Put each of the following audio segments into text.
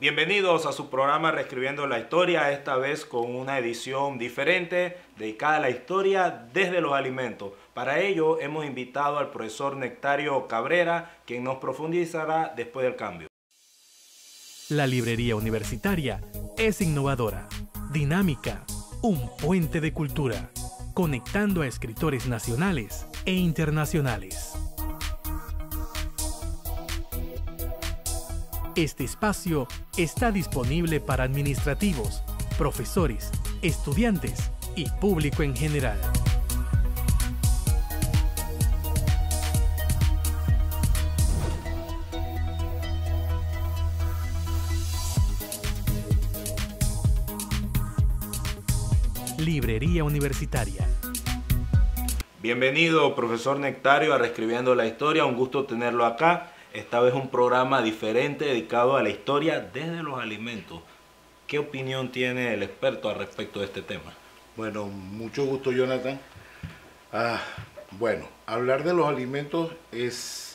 Bienvenidos a su programa Reescribiendo la Historia, esta vez con una edición diferente dedicada a la historia desde los alimentos. Para ello hemos invitado al profesor Nectario Cabrera, quien nos profundizará después del cambio. La librería universitaria es innovadora, dinámica, un puente de cultura, conectando a escritores nacionales e internacionales. Este espacio está disponible para administrativos, profesores, estudiantes y público en general. Librería Universitaria. Bienvenido, profesor Nectario, a Reescribiendo la Historia. Un gusto tenerlo acá. Esta vez un programa diferente dedicado a la historia desde los alimentos. ¿Qué opinión tiene el experto al respecto de este tema? Bueno, mucho gusto, Jonathan. Bueno, hablar de los alimentos es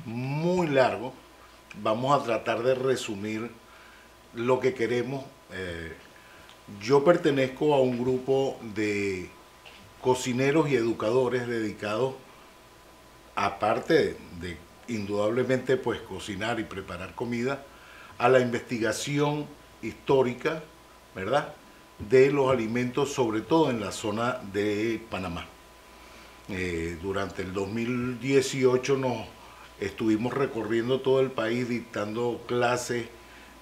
muy largo. Vamos a tratar de resumir lo que queremos. Yo pertenezco a un grupo de cocineros y educadores dedicados, aparte de indudablemente pues cocinar y preparar comida, a la investigación histórica, ¿verdad?, de los alimentos, sobre todo en la zona de Panamá. Durante el 2018 nos estuvimos recorriendo todo el país dictando clases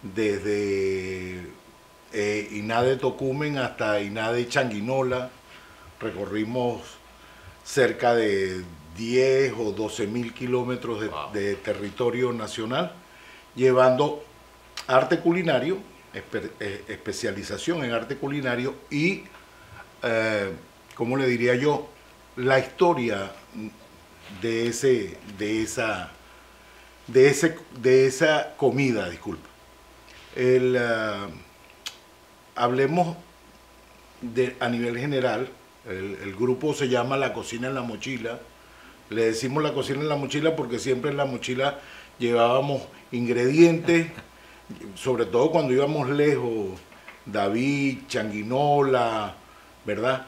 desde Iná de Tocumen hasta Iná de Changuinola. Recorrimos cerca de 10 o 12.000 kilómetros de territorio nacional, llevando arte culinario, especialización en arte culinario y, ¿cómo le diría yo?, la historia de esa comida, disculpa. Hablemos a nivel general. El grupo se llama La Cocina en la Mochila. Le decimos La Cocina en la Mochila porque siempre en la mochila llevábamos ingredientes, sobre todo cuando íbamos lejos, David, Changuinola, ¿verdad?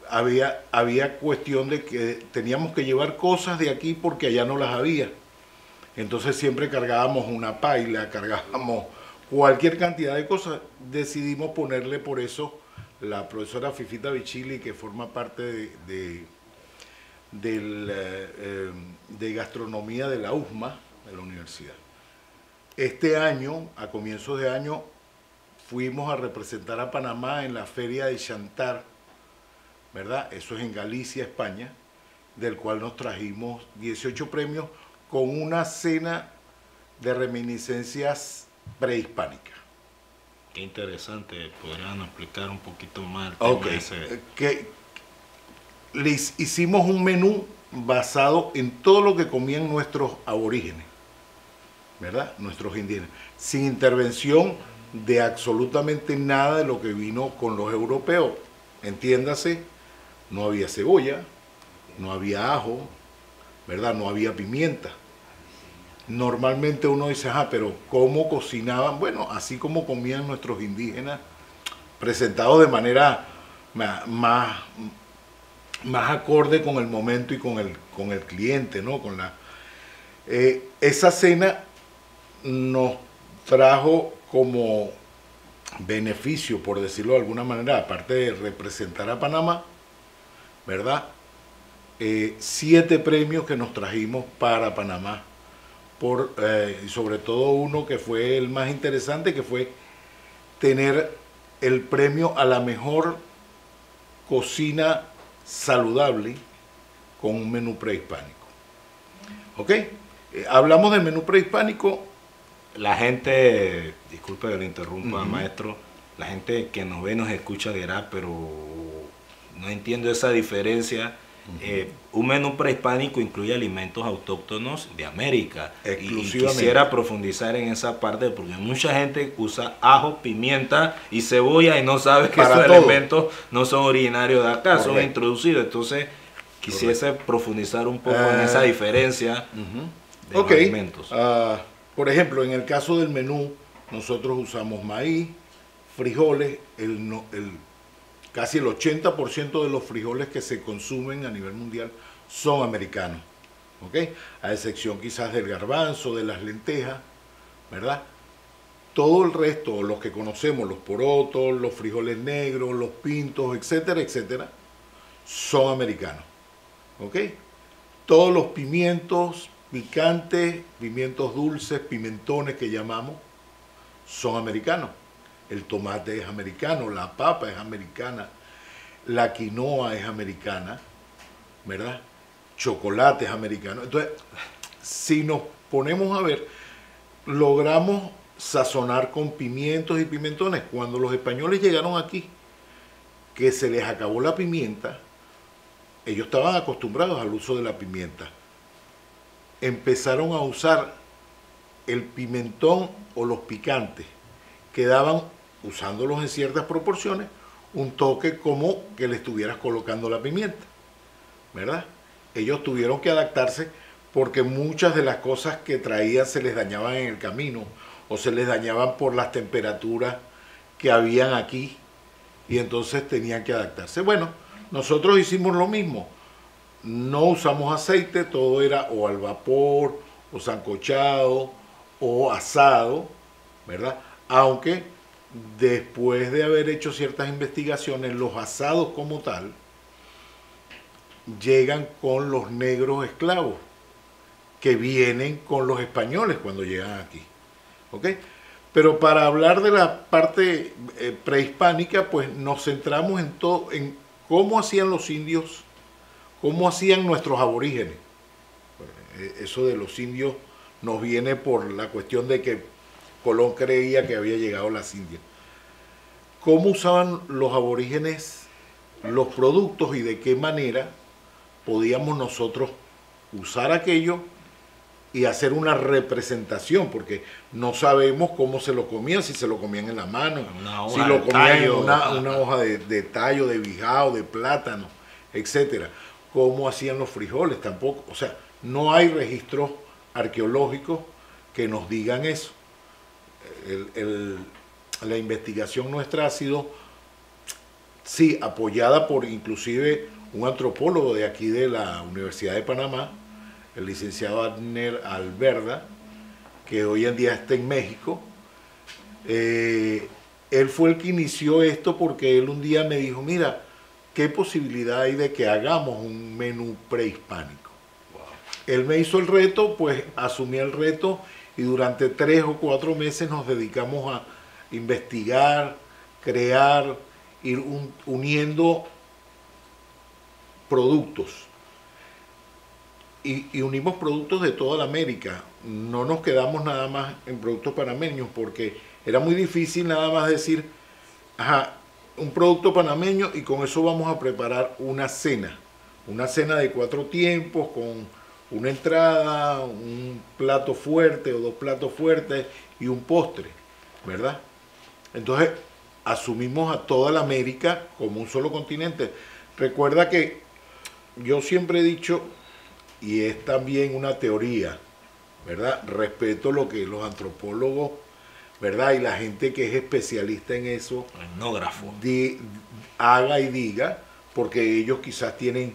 Había cuestión de que teníamos que llevar cosas de aquí porque allá no las había. Entonces siempre cargábamos una paila, cargábamos cualquier cantidad de cosas. Decidimos ponerle por eso la profesora Fifita Bichili, que forma parte de gastronomía de la USMA, de la universidad. Este año, a comienzos de año, fuimos a representar a Panamá en la Feria de Chantar, ¿verdad? Eso es en Galicia, España, del cual nos trajimos 18 premios con una cena de reminiscencias prehispánicas. Qué interesante, podrían explicar un poquito más el tema ese. Les hicimos un menú basado en todo lo que comían nuestros aborígenes, ¿verdad? Nuestros indígenas, sin intervención de absolutamente nada de lo que vino con los europeos. Entiéndase, no había cebolla, no había ajo, ¿verdad? No había pimienta. Normalmente uno dice, pero ¿cómo cocinaban? Bueno, así como comían nuestros indígenas, presentados de manera más acorde con el momento y con el cliente, ¿no? Esa cena nos trajo como beneficio, por decirlo de alguna manera, aparte de representar a Panamá, ¿verdad? 7 premios que nos trajimos para Panamá, sobre todo uno que fue el más interesante, que fue tener el premio a la mejor cocina saludable con un menú prehispánico. ¿Ok? Hablamos del menú prehispánico. La gente, disculpe que le interrumpa, maestro, la gente que nos ve y nos escucha dirá, pero no entiendo esa diferencia. Un menú prehispánico incluye alimentos autóctonos de América. Y quisiera profundizar en esa parte porque mucha gente usa ajo, pimienta y cebolla y no sabe que esos elementos no son originarios de acá, son introducidos. Entonces quisiese profundizar un poco en esa diferencia de los alimentos. Por ejemplo, en el caso del menú, nosotros usamos maíz, frijoles, casi el 80% de los frijoles que se consumen a nivel mundial son americanos, ¿ok? A excepción quizás del garbanzo, de las lentejas, ¿verdad? Todo el resto, los que conocemos, los porotos, los frijoles negros, los pintos, etcétera, etcétera, son americanos, ¿ok? Todos los pimientos picantes, pimientos dulces, pimentones que llamamos, son americanos. El tomate es americano, la papa es americana, la quinoa es americana, ¿verdad? Chocolate es americano. Entonces, si nos ponemos a ver, logramos sazonar con pimientos y pimentones. Cuando los españoles llegaron aquí, que se les acabó la pimienta, ellos estaban acostumbrados al uso de la pimienta. Empezaron a usar el pimentón o los picantes, que daban, usándolos en ciertas proporciones, un toque como que le estuvieras colocando la pimienta, ¿verdad? Ellos tuvieron que adaptarse porque muchas de las cosas que traían se les dañaban en el camino o se les dañaban por las temperaturas que habían aquí y entonces tenían que adaptarse. Bueno, nosotros hicimos lo mismo. No usamos aceite, todo era o al vapor, o sancochado, o asado, ¿verdad? Aunque después de haber hecho ciertas investigaciones, los asados como tal llegan con los negros esclavos, que vienen con los españoles cuando llegan aquí, ¿ok? Pero para hablar de la parte prehispánica, pues nos centramos en todo, en cómo hacían los indios, cómo hacían nuestros aborígenes. Eso de los indios nos viene por la cuestión de que Colón creía que había llegado las Indias. ¿Cómo usaban los aborígenes los productos y de qué manera podíamos nosotros usar aquello y hacer una representación? Porque no sabemos cómo se lo comían, si se lo comían en la mano, si lo comían en una hoja de tallo, de bijao, de plátano, etcétera. Cómo hacían los frijoles, tampoco. O sea, no hay registros arqueológicos que nos digan eso. La investigación nuestra ha sido, sí, apoyada por inclusive un antropólogo de aquí de la Universidad de Panamá, el licenciado Abner Alberda, que hoy en día está en México. Él fue el que inició esto porque él un día me dijo, mira, ¿qué posibilidad hay de que hagamos un menú prehispánico? Wow. Él me hizo el reto, pues asumí el reto y durante 3 o 4 meses nos dedicamos a investigar, crear, ir uniendo productos. Y unimos productos de toda la América. No nos quedamos nada más en productos panameños porque era muy difícil nada más decir, ajá, un producto panameño y con eso vamos a preparar una cena de 4 tiempos con una entrada, un plato fuerte o 2 platos fuertes y un postre, ¿verdad? Entonces asumimos a toda la América como un solo continente. Recuerda que yo siempre he dicho, y es también una teoría, ¿verdad? Respeto lo que los antropólogos, ¿verdad? Y la gente que es especialista en eso, etnógrafo, haga y diga, porque ellos quizás tienen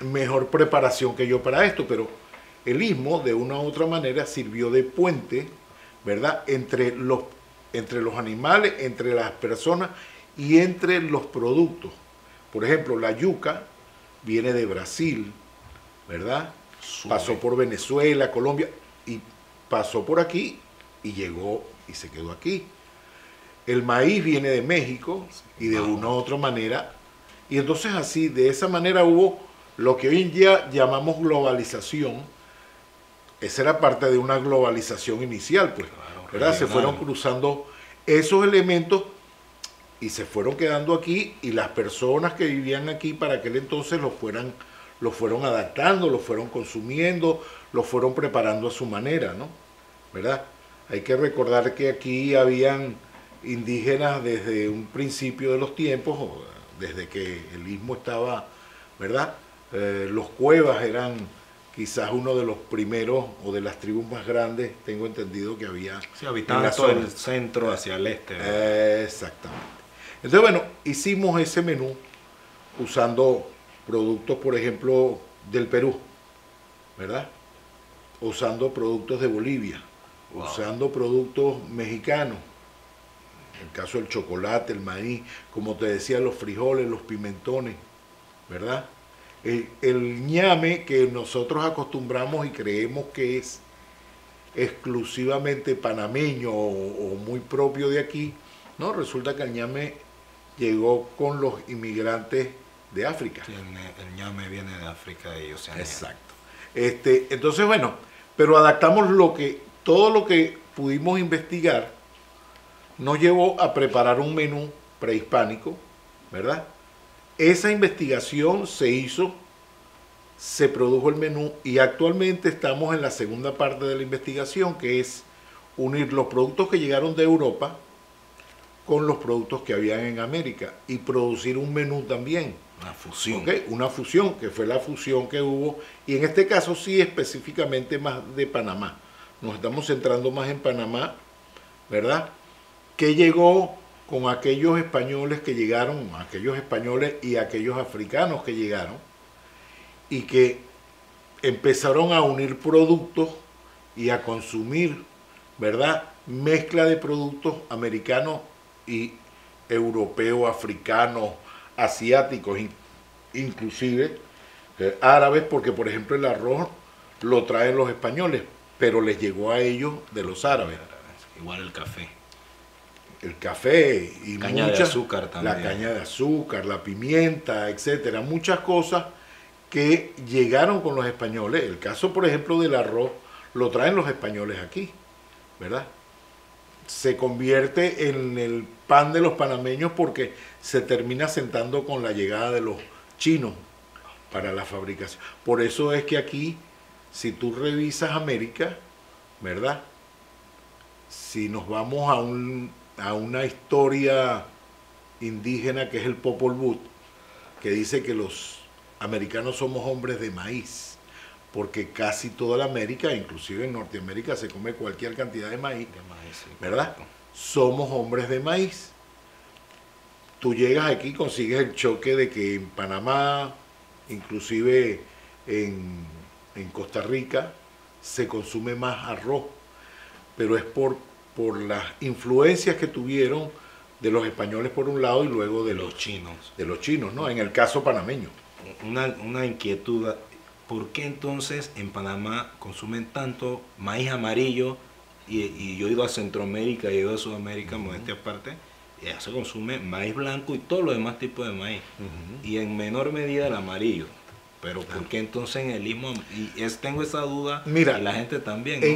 mejor preparación que yo para esto, pero el istmo de una u otra manera sirvió de puente, ¿verdad? Entre los animales, entre las personas y entre los productos. Por ejemplo, la yuca viene de Brasil, ¿verdad? Pasó por Venezuela, Colombia, y pasó por aquí y llegó y se quedó aquí. El maíz viene de México y de una u otra manera, y entonces así, de esa manera hubo lo que hoy en día llamamos globalización. Esa era parte de una globalización inicial, pues, ¿verdad? Se fueron cruzando esos elementos y se fueron quedando aquí, y las personas que vivían aquí para aquel entonces los fueron adaptando, los fueron consumiendo, los fueron preparando a su manera, ¿no? ¿Verdad? Hay que recordar que aquí habían indígenas desde un principio de los tiempos, desde que el istmo estaba, ¿verdad? Los cuevas eran quizás uno de los primeros o de las tribus más grandes, tengo entendido que había Sí, habitaban en la todo zona. el centro hacia el este, ¿verdad? Exactamente. Entonces, bueno, hicimos ese menú usando productos, por ejemplo, del Perú, ¿verdad? Usando productos de Bolivia, Wow. usando productos mexicanos, en el caso del chocolate, el maíz, como te decía, los frijoles, los pimentones, ¿verdad? El ñame que nosotros acostumbramos y creemos que es exclusivamente panameño o muy propio de aquí, no, resulta que el ñame llegó con los inmigrantes de África. Sí, el ñame viene de África y Oceanía. Exacto. Entonces, bueno, pero adaptamos todo lo que pudimos investigar, nos llevó a preparar un menú prehispánico, ¿verdad? Esa investigación se hizo, se produjo el menú y actualmente estamos en la segunda parte de la investigación, que es unir los productos que llegaron de Europa con los productos que habían en América y producir un menú también. Una fusión. ¿Ok? Una fusión, que fue la fusión que hubo, y en este caso sí específicamente más de Panamá. Nos estamos centrando más en Panamá, ¿verdad? Que llegó con aquellos españoles que llegaron, aquellos españoles y aquellos africanos que llegaron, y que empezaron a unir productos y a consumir, ¿verdad? Mezcla de productos americanos y europeos, africanos, asiáticos, inclusive árabes, porque por ejemplo el arroz lo traen los españoles, pero les llegó a ellos de los árabes. Igual el café. El café y Caña de azúcar también. la caña de azúcar, la pimienta, etcétera, muchas cosas que llegaron con los españoles. El caso, por ejemplo, del arroz lo traen los españoles aquí, ¿verdad? Se convierte en el pan de los panameños porque se termina sentando con la llegada de los chinos para la fabricación. Por eso es que aquí, si tú revisas América, ¿verdad? Si nos vamos a una historia indígena que es el Popol Vuh, que dice que los americanos somos hombres de maíz, porque casi toda la América, inclusive en Norteamérica, se come cualquier cantidad de maíz, Sí, ¿verdad? correcto. Somos hombres de maíz. Tú llegas aquí, consigues el choque de que en Panamá, inclusive en Costa Rica, se consume más arroz, pero es por las influencias que tuvieron de los españoles por un lado y luego de Los chinos. chinos, ¿no? En el caso panameño. Una inquietud. ¿Por qué entonces en Panamá consumen tanto maíz amarillo? Y yo he ido a Centroamérica, he ido a Sudamérica, modestia aparte, y allá se consume maíz blanco y todos los demás tipos de maíz. Y en menor medida el amarillo. Pero ¿por qué entonces en el Istmo? Tengo esa duda, Mira, y la gente también, ¿no?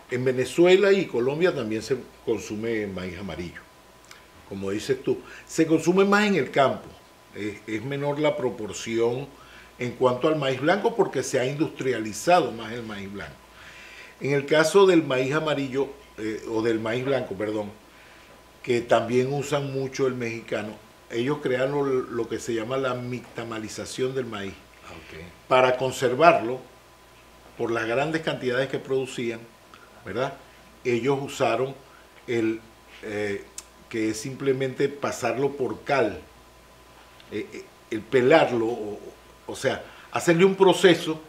En Venezuela y Colombia también se consume maíz amarillo, como dices tú. Se consume más en el campo, es menor la proporción en cuanto al maíz blanco porque se ha industrializado más el maíz blanco. En el caso del maíz amarillo, o del maíz blanco, perdón, que también usan mucho el mexicano, ellos crearon lo que se llama la mixtamalización del maíz. Okay. Para conservarlo, por las grandes cantidades que producían, ¿verdad? Ellos usaron que es simplemente pasarlo por cal, el pelarlo, o sea, hacerle un proceso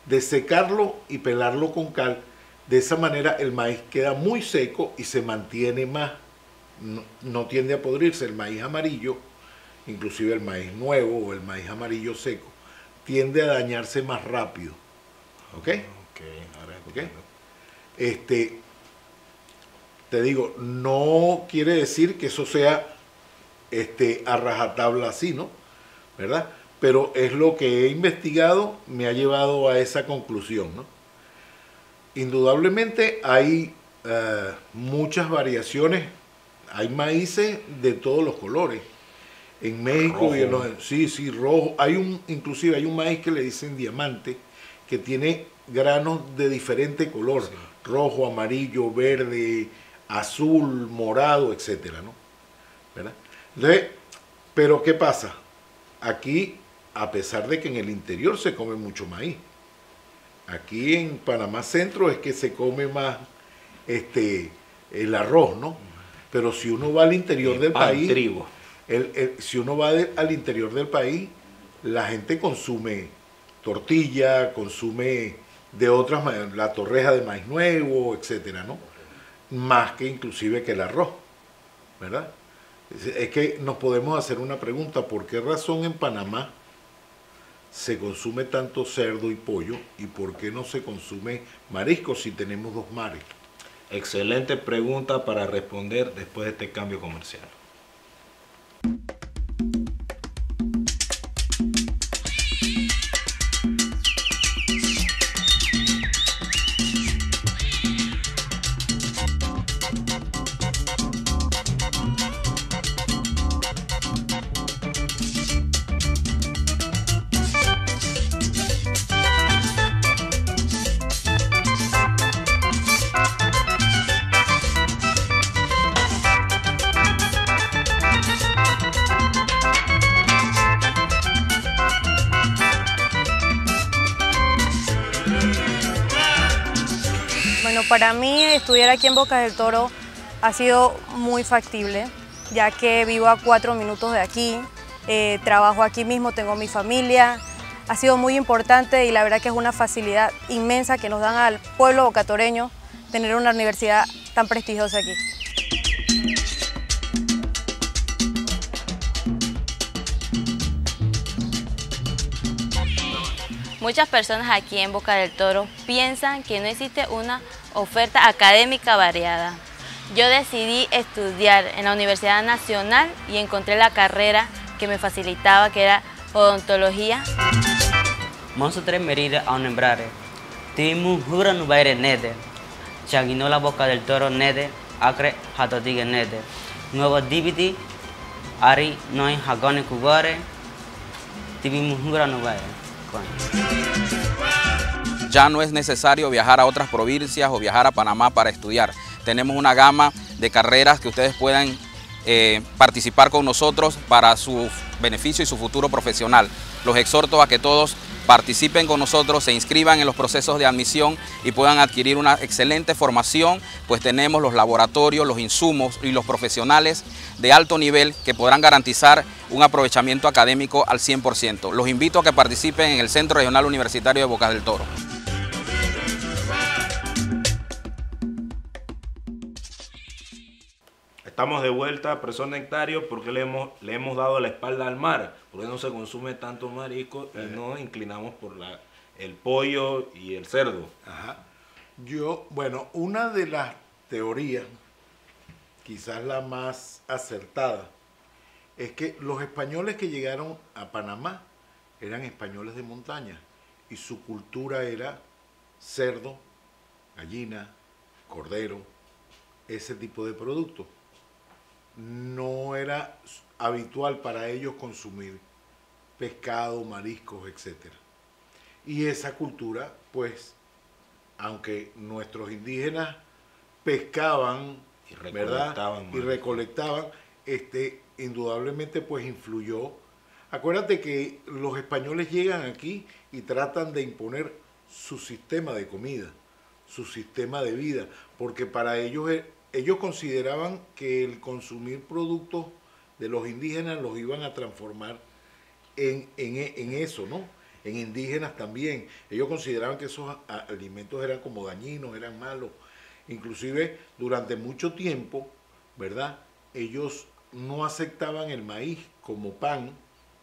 de secarlo y pelarlo con cal. De esa manera el maíz queda muy seco y se mantiene más, no tiende a podrirse. El maíz amarillo, inclusive el maíz nuevo o el maíz amarillo seco, tiende a dañarse más rápido. ¿Ok? Ahora ¿Ok? Te digo, no quiere decir que eso sea a rajatabla así, ¿no? ¿Verdad? Pero es lo que he investigado, me ha llevado a esa conclusión, ¿no? Indudablemente hay muchas variaciones, hay maíces de todos los colores. En México Rojo. y en los... Sí, rojo. Inclusive hay un maíz que le dicen diamante, que tiene granos de diferente color, Sí. Rojo, amarillo, verde, azul, morado, etcétera, ¿no? ¿Verdad? Entonces, pero ¿qué pasa? Aquí a pesar de que en el interior se come mucho maíz. Aquí en Panamá Centro es que se come más el arroz, ¿no? Pero si uno va al interior del país, trigo. Si uno va al interior del país, la gente consume tortilla, consume de otras maneras, la torreja de maíz nuevo, etcétera, ¿no? Más que inclusive que el arroz, ¿verdad? Es que nos podemos hacer una pregunta: ¿por qué razón en Panamá se consume tanto cerdo y pollo y por qué no se consume marisco si tenemos dos mares? Excelente pregunta para responder después de este cambio comercial. Bueno, para mí estudiar aquí en Bocas del Toro ha sido muy factible, ya que vivo a 4 minutos de aquí, trabajo aquí mismo, tengo mi familia. Ha sido muy importante y la verdad que es una facilidad inmensa que nos dan al pueblo bocatoreño tener una universidad tan prestigiosa aquí. Muchas personas aquí en Boca del Toro piensan que no existe una oferta académica variada. Yo decidí estudiar en la Universidad Nacional y encontré la carrera que me facilitaba, que era odontología. Monsotre merida a un embrare. Timu jura no baire nede. Chagino la Boca del Toro nede. Acre hatotige nede. Nuevo dividi. Ari no hay hagone cubare. Timu jura no baire. Ya no es necesario viajar a otras provincias o viajar a Panamá para estudiar. Tenemos una gama de carreras que ustedes puedan participar con nosotros para su beneficio y su futuro profesional. Los exhorto a que todos participen con nosotros, se inscriban en los procesos de admisión y puedan adquirir una excelente formación, pues tenemos los laboratorios, los insumos y los profesionales de alto nivel que podrán garantizar un aprovechamiento académico al 100%. Los invito a que participen en el Centro Regional Universitario de Bocas del Toro. Estamos de vuelta, profesor Nectario, porque le hemos dado la espalda al mar, porque no se consume tanto marisco y nos inclinamos por el pollo y el cerdo. Ajá. Bueno, una de las teorías, quizás la más acertada, es que los españoles que llegaron a Panamá eran españoles de montaña y su cultura era cerdo, gallina, cordero, ese tipo de productos. No era habitual para ellos consumir pescado, mariscos, etc. Y esa cultura, pues, aunque nuestros indígenas pescaban, y recolectaban, indudablemente pues influyó. Acuérdate que los españoles llegan aquí y tratan de imponer su sistema de comida, su sistema de vida, porque para ellos consideraban que el consumir productos de los indígenas los iban a transformar en eso, ¿no? En indígenas también. Ellos consideraban que esos alimentos eran como dañinos, eran malos. Inclusive durante mucho tiempo, ¿verdad? Ellos no aceptaban el maíz como pan.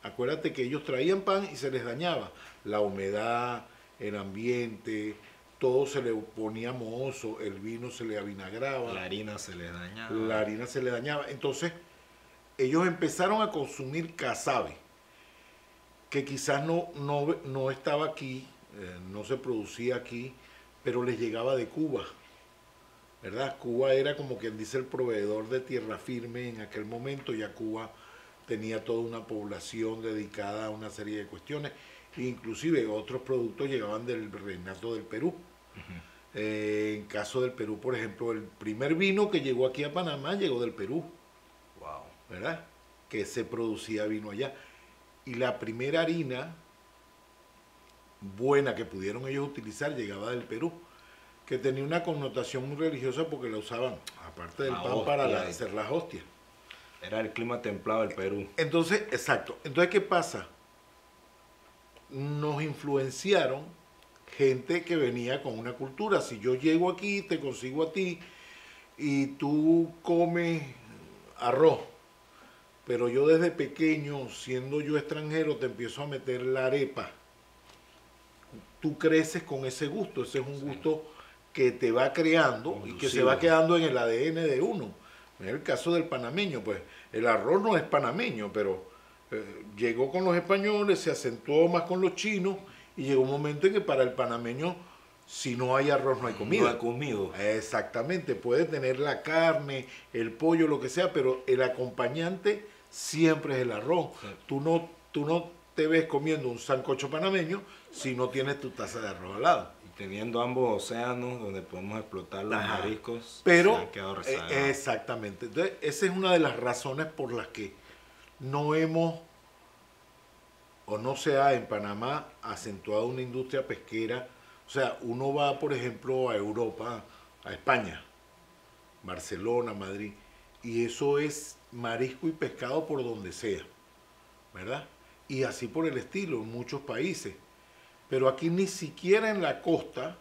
Acuérdate que ellos traían pan y se les dañaba. La humedad, el ambiente, todo se le ponía mohoso, el vino se le avinagraba. La harina se le dañaba. La harina se le dañaba. Entonces, ellos empezaron a consumir casabe, que quizás no estaba aquí, no se producía aquí, pero les llegaba de Cuba, ¿verdad? Cuba era como quien dice el proveedor de tierra firme en aquel momento. Ya Cuba tenía toda una población dedicada a una serie de cuestiones, inclusive otros productos llegaban del Reinato del Perú. En caso del Perú, por ejemplo, el primer vino que llegó aquí a Panamá llegó del Perú. Wow. ¿Verdad? Que se producía vino allá. y la primera harina buena que pudieron ellos utilizar llegaba del Perú, que tenía una connotación muy religiosa porque la usaban, aparte del pan, para hacer las hostias. Era el clima templado del Perú. Entonces, exacto. Entonces, ¿qué pasa? Nos influenciaron gente que venía con una cultura. Si yo llego aquí, te consigo a ti, y tú comes arroz, pero yo desde pequeño, siendo yo extranjero, te empiezo a meter la arepa. Tú creces con ese gusto. Ese es un gusto que te va creando y que se va quedando en el ADN de uno. En el caso del panameño, pues el arroz no es panameño, pero llegó con los españoles, se acentuó más con los chinos, y llegó un momento en que para el panameño, si no hay arroz no hay comida. No hay comida. Exactamente, puede tener la carne, el pollo, lo que sea, pero el acompañante siempre es el arroz. Sí. Tú no te ves comiendo un sancocho panameño si no tienes tu taza de arroz al lado. Y teniendo ambos océanos donde podemos explotar los mariscos, pero se han quedado rezagados. Exactamente. Entonces, esa es una de las razones por las que no hemos, o no se ha en Panamá acentuado una industria pesquera. O sea, uno va, por ejemplo, a Europa, a España, Barcelona, Madrid, y eso es marisco y pescado por donde sea, ¿verdad? Y así por el estilo, en muchos países. Pero aquí ni siquiera en la costa,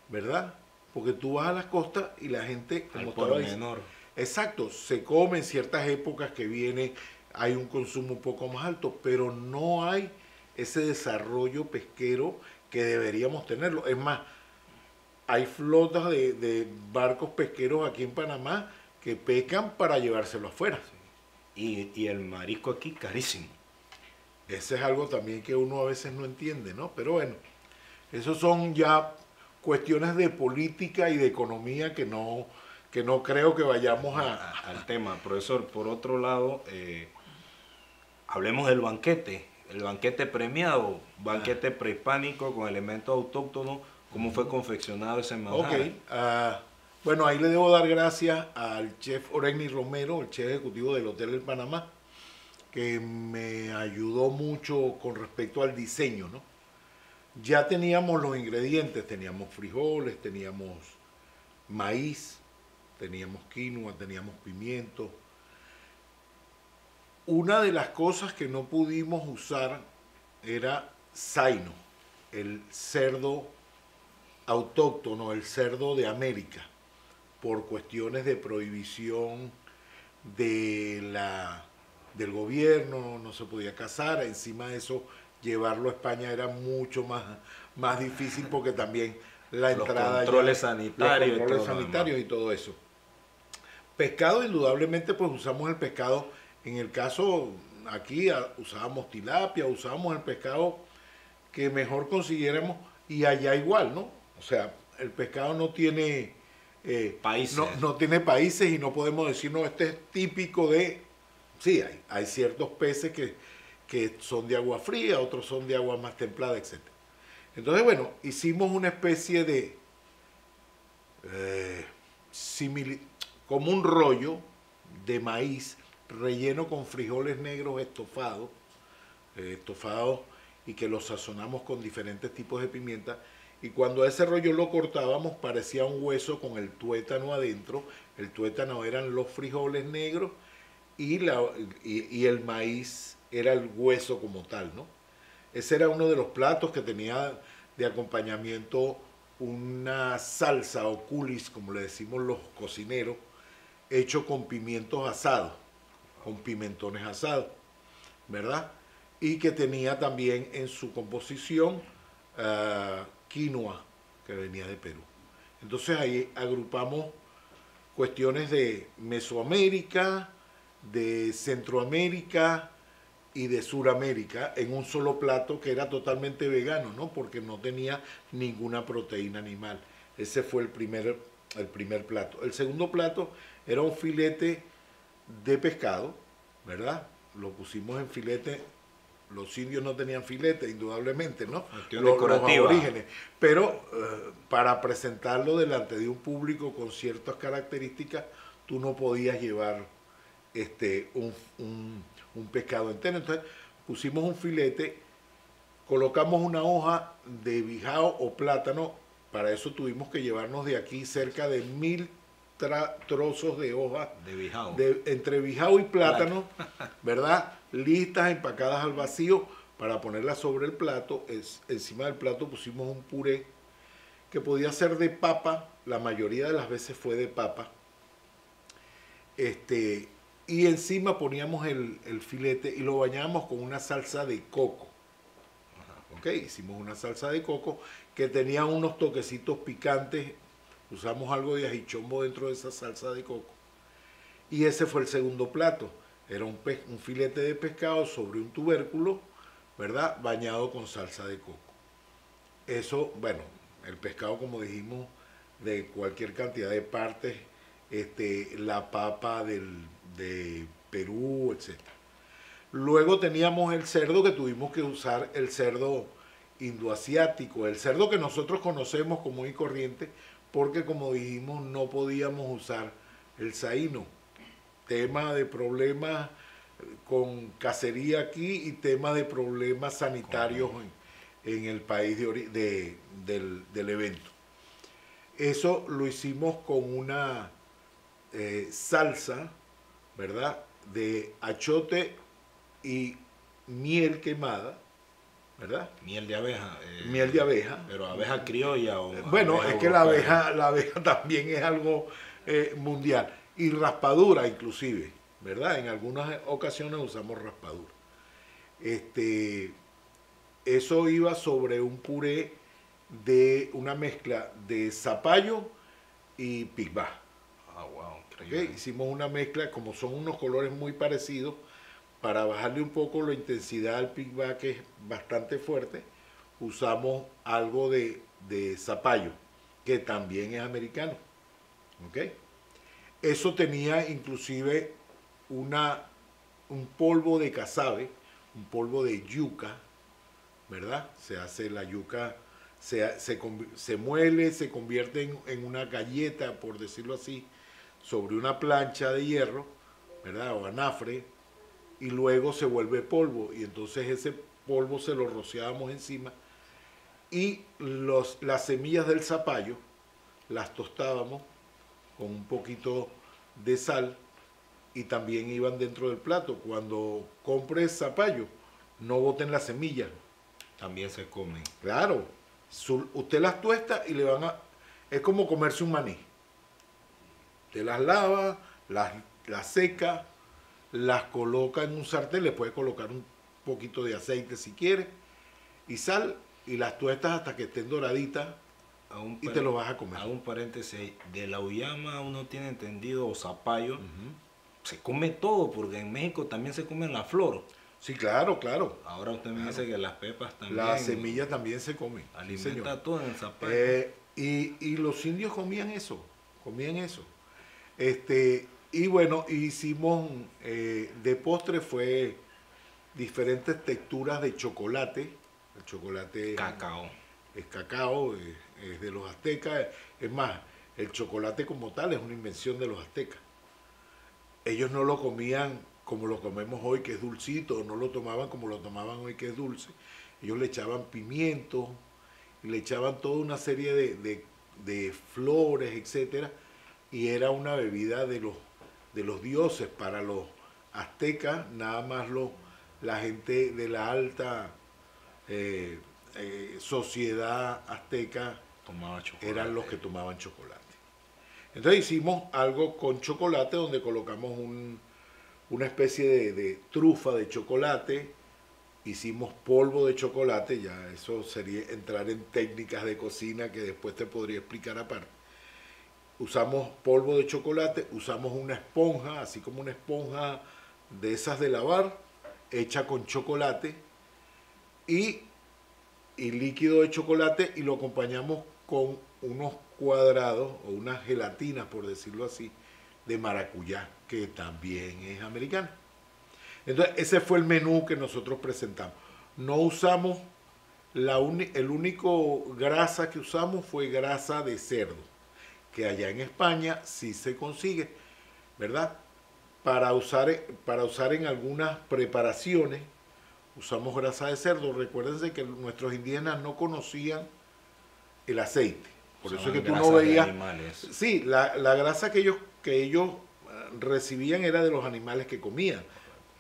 ¿verdad? Porque tú vas a las costas y la gente, como estaba diciendo, exacto, se come en ciertas épocas que viene, hay un consumo un poco más alto, pero no hay ese desarrollo pesquero que deberíamos tenerlo. Es más, hay flotas de barcos pesqueros aquí en Panamá que pescan para llevárselo afuera. Sí. Y el marisco aquí carísimo. Ese es algo también que uno a veces no entiende, ¿no? Pero bueno, esos son ya cuestiones de política y de economía que no creo que vayamos al tema. Profesor, por otro lado, hablemos del banquete. El banquete premiado, banquete prehispánico con elementos autóctonos. ¿Cómo fue confeccionado ese manjar? Ok, bueno, ahí le debo dar gracias al chef Oregni Romero, el chef ejecutivo del Hotel del Panamá, que me ayudó mucho con respecto al diseño, ¿no? Ya teníamos los ingredientes, teníamos frijoles, teníamos maíz, teníamos quinoa, teníamos pimiento. Una de las cosas que no pudimos usar era zaino, el cerdo autóctono, el cerdo de América, por cuestiones de prohibición del gobierno, no se podía cazar. Encima de eso, llevarlo a España era mucho más difícil porque también la entrada... Los controles sanitarios y todo eso. Pescado, indudablemente, pues usamos el pescado. En el caso, aquí usábamos tilapia, usábamos el pescado que mejor consiguiéramos, y allá igual, ¿no? O sea, el pescado no tiene países. No tiene países, y no podemos decir, no, este es típico de... Sí, hay ciertos peces que son de agua fría, otros son de agua más templada, etc. Entonces, bueno, hicimos una especie de... como un rollo de maíz relleno con frijoles negros estofados, y que los sazonamos con diferentes tipos de pimienta. Y cuando a ese rollo lo cortábamos, parecía un hueso con el tuétano adentro. El tuétano eran los frijoles negros y el maíz era el hueso como tal, ¿no? Ese era uno de los platos que tenía de acompañamiento una salsa o culis, como le decimos los cocineros, hecho con pimientos asados, con pimentones asados, ¿verdad? Y que tenía también en su composición quinoa, que venía de Perú. Entonces ahí agrupamos cuestiones de Mesoamérica, de Centroamérica y de Suramérica en un solo plato que era totalmente vegano, ¿no? Porque no tenía ninguna proteína animal. Ese fue el primer plato. El segundo plato era un filete de pescado, ¿verdad? Lo pusimos en filete. Los indios no tenían filete, indudablemente, ¿no? Los aborígenes. Pero para presentarlo delante de un público con ciertas características, tú no podías llevar un pescado entero. Entonces pusimos un filete, colocamos una hoja de bijao o plátano. Para eso tuvimos que llevarnos de aquí cerca de 1000 trozos de hoja De bijao. entre bijao y plátano, ¿verdad? Listas, empacadas al vacío para ponerlas sobre el plato. Encima del plato pusimos un puré que podía ser de papa, la mayoría de las veces fue de papa. Y encima poníamos el filete y lo bañábamos con una salsa de coco. Ok, hicimos una salsa de coco que tenía unos toquecitos picantes. Usamos algo de ajichombo dentro de esa salsa de coco. Y ese fue el segundo plato. Era un filete de pescado sobre un tubérculo, ¿verdad? Bañado con salsa de coco. Eso, bueno, el pescado, como dijimos, de cualquier cantidad de partes, la papa de Perú, etc. Luego teníamos el cerdo, que tuvimos que usar el cerdo indoasiático, el cerdo que nosotros conocemos común y corriente, porque como dijimos no podíamos usar el saíno. Tema de problemas con cacería aquí y tema de problemas sanitarios en el país del evento. Eso lo hicimos con una salsa, ¿verdad?, de achote y miel quemada, ¿verdad? Miel de abeja. Miel de abeja. Pero abeja criolla o... Bueno, es que la abeja también es algo mundial. Y raspadura inclusive, ¿verdad? En algunas ocasiones usamos raspadura. Eso iba sobre un puré de una mezcla de zapallo y pigbá. Ah, wow, ¿Okay? Hicimos una mezcla, como son unos colores muy parecidos, para bajarle un poco la intensidad al pigbá, que es bastante fuerte, usamos algo de zapallo, que también es americano. ¿Okay? Eso tenía inclusive un polvo de casabe, un polvo de yuca, ¿verdad? Se hace la yuca, se muele, se convierte en una galleta, por decirlo así, sobre una plancha de hierro, ¿verdad?, o anafre, y luego se vuelve polvo, y entonces ese polvo se lo rociábamos encima, y las semillas del zapallo las tostábamos con un poquito de sal, y también iban dentro del plato. Cuando compres zapallo, no boten las semillas. También se comen. Claro, usted las tuesta y le van a... Es como comerse un maní. Usted las lava, las seca, las coloca en un sartén, le puede colocar un poquito de aceite si quiere, y sal, y las tuestas hasta que estén doraditas, y te lo vas a comer. Hago un paréntesis, de la uyama uno tiene entendido, o zapallo, se come todo, porque en México también se come la flor. Sí, claro, claro. Ahora usted me dice que las pepas también. Las semillas también se comen. Alimenta sí, todo en el zapallo. Y los indios comían eso, y bueno, hicimos, de postre fue diferentes texturas de chocolate. El chocolate Cacao. Es cacao, es de los aztecas. Es más, el chocolate como tal es una invención de los aztecas. Ellos no lo comían como lo comemos hoy, que es dulcito, no lo tomaban como lo tomaban hoy, que es dulce. Ellos le echaban pimiento, y le echaban toda una serie de flores, etcétera, y era una bebida de los dioses. Para los aztecas, nada más la gente de la alta sociedad azteca Tomaba chocolate. Eran los que tomaban chocolate. Entonces hicimos algo con chocolate, donde colocamos una especie de trufa de chocolate, hicimos polvo de chocolate, ya eso sería entrar en técnicas de cocina que después te podría explicar aparte. Usamos polvo de chocolate, usamos una esponja, así como una esponja de esas de lavar, hecha con chocolate y líquido de chocolate, y lo acompañamos con unos cuadrados o unas gelatinas, por decirlo así, de maracuyá, que también es americano. Entonces ese fue el menú que nosotros presentamos. No usamos, el único grasa que usamos fue grasa de cerdo, que allá en España sí se consigue, ¿verdad? Para usar en algunas preparaciones, usamos grasa de cerdo. Recuérdense que nuestros indígenas no conocían el aceite. Por eso es que tú no veías... Sí, la grasa que ellos recibían era de los animales que comían,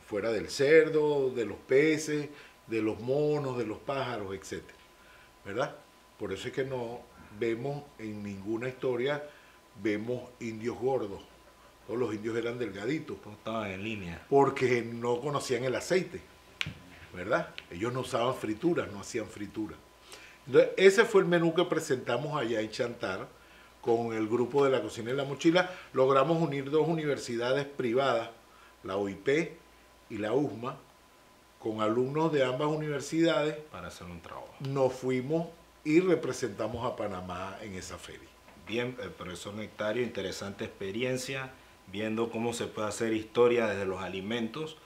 fuera del cerdo, de los peces, de los monos, de los pájaros, etc. ¿Verdad? Por eso es que no vemos en ninguna historia, vemos indios gordos. Todos los indios eran delgaditos. Todos estaban en línea. Porque no conocían el aceite, ¿verdad? Ellos no usaban frituras, no hacían frituras. Entonces, ese fue el menú que presentamos allá en Chantar con el grupo de la Cocina y la Mochila. Logramos unir dos universidades privadas, la OIP y la USMA, con alumnos de ambas universidades. Para hacer un trabajo. Nos fuimos y representamos a Panamá en esa feria. Bien, profesor Nectario, interesante experiencia, viendo cómo se puede hacer historia desde los alimentos,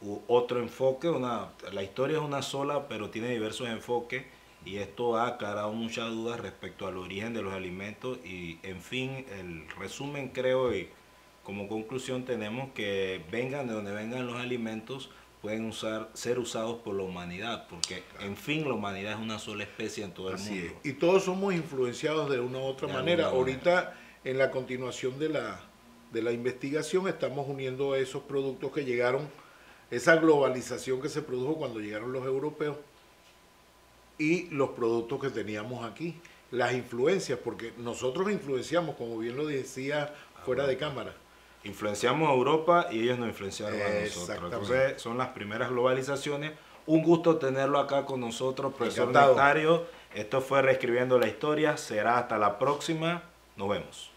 u otro enfoque. La historia es una sola, pero tiene diversos enfoques, y esto ha aclarado muchas dudas respecto al origen de los alimentos. Y en fin, el resumen, creo, y como conclusión tenemos que vengan de donde vengan los alimentos, pueden ser usados por la humanidad, porque en fin la humanidad es una sola especie en todo el mundo. Y todos somos influenciados de una u otra manera. Ahorita, en la continuación de la investigación, estamos uniendo esos productos que llegaron, esa globalización que se produjo cuando llegaron los europeos, y los productos que teníamos aquí, las influencias, porque nosotros influenciamos, como bien lo decía fuera de cámara. Influenciamos a Europa y ellos nos influenciaron a nosotros. Entonces son las primeras globalizaciones. Un gusto tenerlo acá con nosotros, profesor Nectario. Esto fue Reescribiendo la Historia. Será hasta la próxima. Nos vemos.